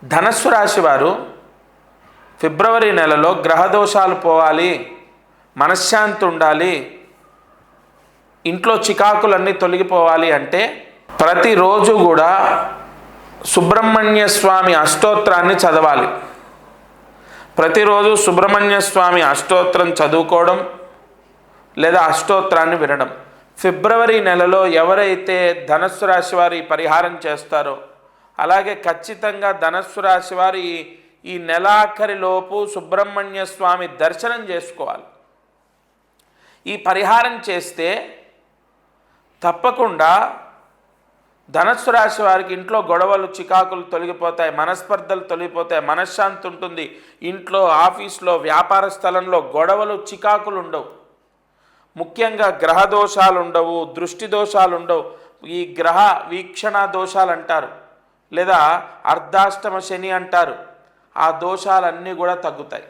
ధనస్సు రాశి వారు ఫిబ్రవరి నెలలో గ్రహ దోషాలు పోవాలి, మనశ్శాంతి ఉండాలి, ఇంట్లో చికాకులన్నీ తొలగిపోవాలి అంటే ప్రతిరోజు కూడా సుబ్రహ్మణ్య స్వామి అష్టోత్తరాన్ని చదవాలి. ప్రతిరోజు సుబ్రహ్మణ్య స్వామి అష్టోత్తరం చదువుకోవడం లేదా అష్టోత్తరాన్ని వినడం. ఫిబ్రవరి నెలలో ఎవరైతే ధనస్సు రాశి వారు ఈ పరిహారం చేస్తారో అలాగే ఖచ్చితంగా ధనస్సు రాశి వారు ఈ నెలాఖరిలోపు సుబ్రహ్మణ్య స్వామి దర్శనం చేసుకోవాలి. ఈ పరిహారం చేస్తే తప్పకుండా ధనస్సు రాశి వారికి ఇంట్లో గొడవలు చికాకులు తొలగిపోతాయి, మనస్పర్ధలు తొలగిపోతాయి, మనశ్శాంతి ఉంటుంది. ఇంట్లో, ఆఫీస్లో, వ్యాపార స్థలంలో గొడవలు చికాకులు ఉండవు. ముఖ్యంగా గ్రహ దోషాలు ఉండవు, దృష్టి దోషాలు ఉండవు. ఈ గ్రహ వీక్షణ దోషాలు అంటారు లేదా అర్ధాష్టమ శని అంటారు. ఆ దోషాలన్నీ కూడా తగ్గుతాయి.